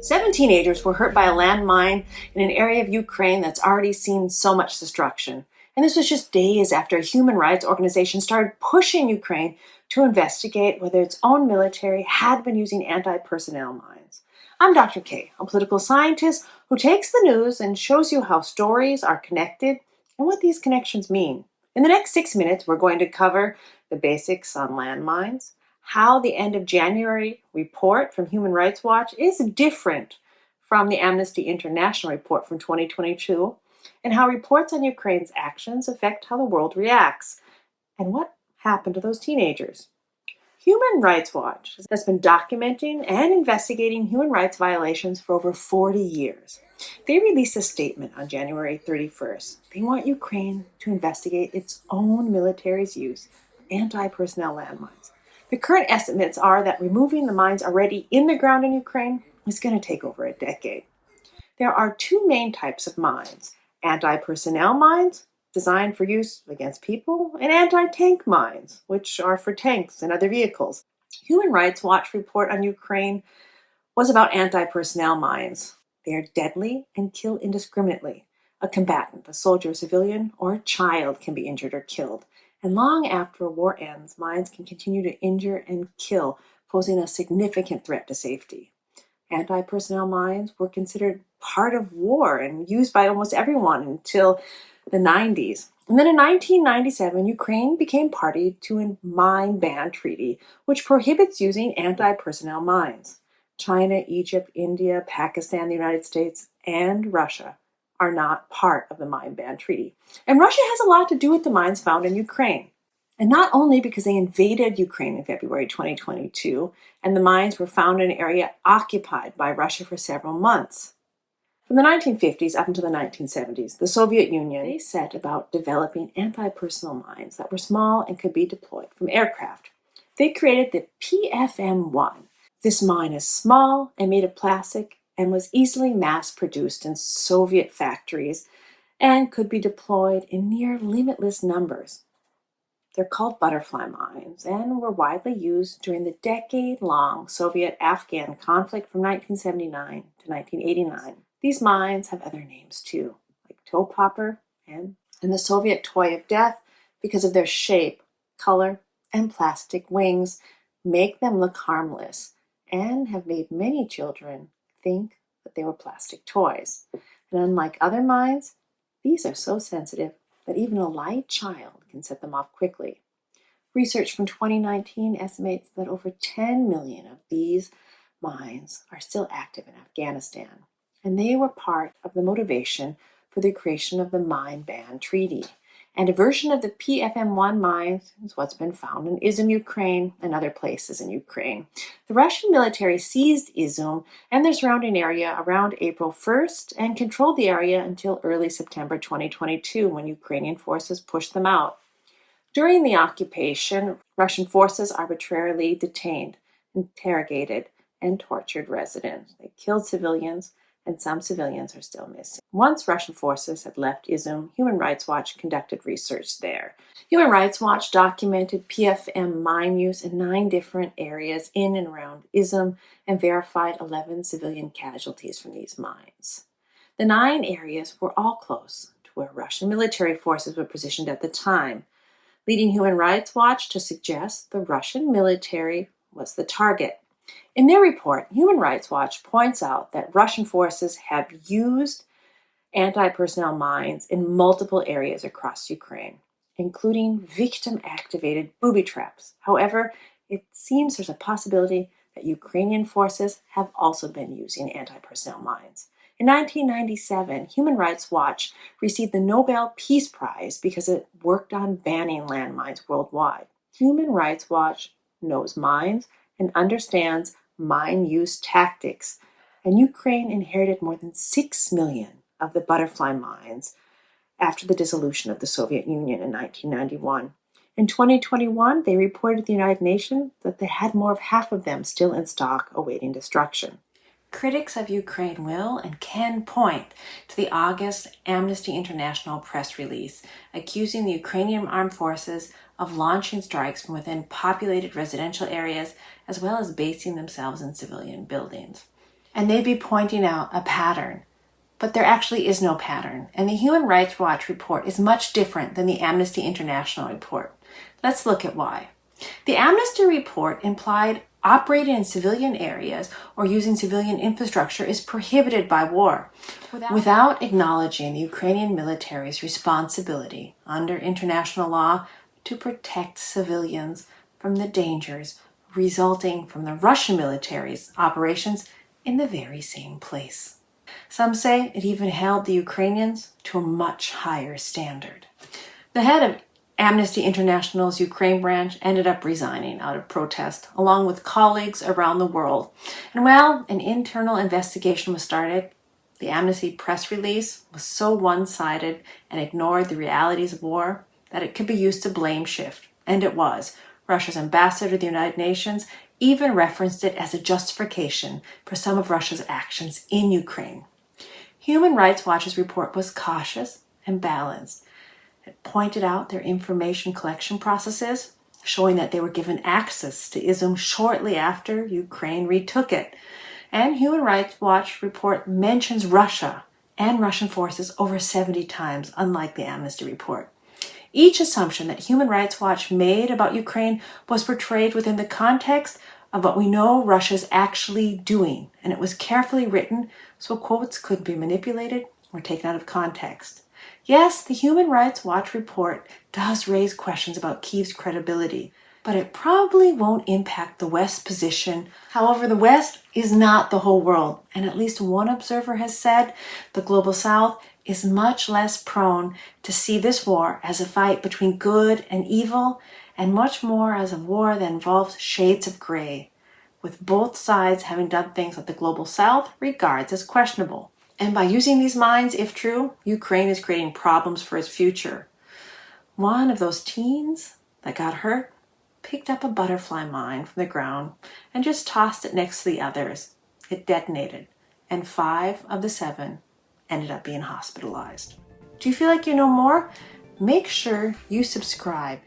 7 teenagers were hurt by a landmine in an area of Ukraine that's already seen so much destruction. And this was just days after a human rights organization started pushing Ukraine to investigate whether its own military had been using anti-personnel mines. I'm Dr. K, a political scientist who takes the news and shows you how stories are connected and what these connections mean. In the next 6 minutes, we're going to cover the basics on landmines, how the end of January report from Human Rights Watch is different from the Amnesty International report from 2022, and how reports on Ukraine's actions affect how the world reacts, and what happened to those teenagers. Human Rights Watch has been documenting and investigating human rights violations for over 40 years. They released a statement on January 31st. They want Ukraine to investigate its own military's use of anti-personnel landmines. The current estimates are that removing the mines already in the ground in Ukraine is going to take over a decade. There are two main types of mines: anti-personnel mines, designed for use against people, and anti-tank mines, which are for tanks and other vehicles. Human Rights Watch report on Ukraine was about anti-personnel mines. They are deadly and kill indiscriminately. A combatant, a soldier, a civilian, or a child can be injured or killed. And long after a war ends, mines can continue to injure and kill, posing a significant threat to safety. Anti-personnel mines were considered part of war and used by almost everyone until the 90s. And then in 1997, Ukraine became party to a mine ban treaty, which prohibits using anti-personnel mines. China, Egypt, India, Pakistan, the United States, and Russia are not part of the mine ban treaty. And Russia has a lot to do with the mines found in Ukraine. And not only because they invaded Ukraine in February 2022, and the mines were found in an area occupied by Russia for several months. From the 1950s up until the 1970s, the Soviet Union, they set about developing anti-personnel mines that were small and could be deployed from aircraft. They created the PFM-1. This mine is small and made of plastic and was easily mass-produced in Soviet factories and could be deployed in near limitless numbers. They're called butterfly mines and were widely used during the decade-long Soviet-Afghan conflict from 1979 to 1989. These mines have other names too, like toe popper and the Soviet toy of death, because of their shape, color, and plastic wings, make them look harmless and have made many children think that they were plastic toys. And unlike other mines, these are so sensitive that even a light child can set them off quickly. Research from 2019 estimates that over 10 million of these mines are still active in Afghanistan, and they were part of the motivation for the creation of the Mine Ban Treaty. And a version of the PFM-1 mines is what's been found in Izum, Ukraine, and other places in Ukraine. The Russian military seized Izum and their surrounding area around April 1st and controlled the area until early September 2022, when Ukrainian forces pushed them out. During the occupation, Russian forces arbitrarily detained, interrogated, and tortured residents. They killed civilians, and some civilians are still missing. Once Russian forces had left Izum, Human Rights Watch conducted research there. Human Rights Watch documented PFM mine use in 9 different areas in and around Izum and verified 11 civilian casualties from these mines. The 9 areas were all close to where Russian military forces were positioned at the time, leading Human Rights Watch to suggest the Russian military was the target. In their report, Human Rights Watch points out that Russian forces have used anti-personnel mines in multiple areas across Ukraine, including victim-activated booby traps. However, it seems there's a possibility that Ukrainian forces have also been using anti-personnel mines. In 1997, Human Rights Watch received the Nobel Peace Prize because it worked on banning landmines worldwide. Human Rights Watch knows mines and understands mine use tactics, and Ukraine inherited more than 6 million of the butterfly mines after the dissolution of the Soviet Union in 1991. In 2021, they reported to the United Nations that they had more of half of them still in stock awaiting destruction. Critics of Ukraine will and can point to the August Amnesty International press release accusing the Ukrainian armed forces of launching strikes from within populated residential areas, as well as basing themselves in civilian buildings. and they'd be pointing out a pattern. But there actually is no pattern, and the Human Rights Watch report is much different than the Amnesty International report. Let's look at why. The Amnesty report implied operating in civilian areas or using civilian infrastructure is prohibited by war, without acknowledging the Ukrainian military's responsibility under international law to protect civilians from the dangers resulting from the Russian military's operations in the very same place. Some say it even held the Ukrainians to a much higher standard. The head of Amnesty International's Ukraine branch ended up resigning out of protest, along with colleagues around the world. And while an internal investigation was started, the Amnesty press release was so one-sided and ignored the realities of war that it could be used to blame shift. And it was. Russia's ambassador to the United Nations even referenced it as a justification for some of Russia's actions in Ukraine. Human Rights Watch's report was cautious and balanced. It pointed out their information collection processes, showing that they were given access to Izum shortly after Ukraine retook it. And Human Rights Watch report mentions Russia and Russian forces over 70 times, unlike the Amnesty report. Each assumption that Human Rights Watch made about Ukraine was portrayed within the context of what we know Russia's actually doing, and it was carefully written so quotes could be manipulated or taken out of context. Yes, the Human Rights Watch report does raise questions about Kyiv's credibility, but it probably won't impact the West's position. However, the West is not the whole world, and at least one observer has said the Global South is much less prone to see this war as a fight between good and evil, and much more as a war that involves shades of gray, with both sides having done things that the Global South regards as questionable. And by using these mines, if true, Ukraine is creating problems for its future. One of those teens that got hurt picked up a butterfly mine from the ground and just tossed it next to the others. It detonated, and 5 of the 7 ended up being hospitalized. Do you feel like you know more? Make sure you subscribe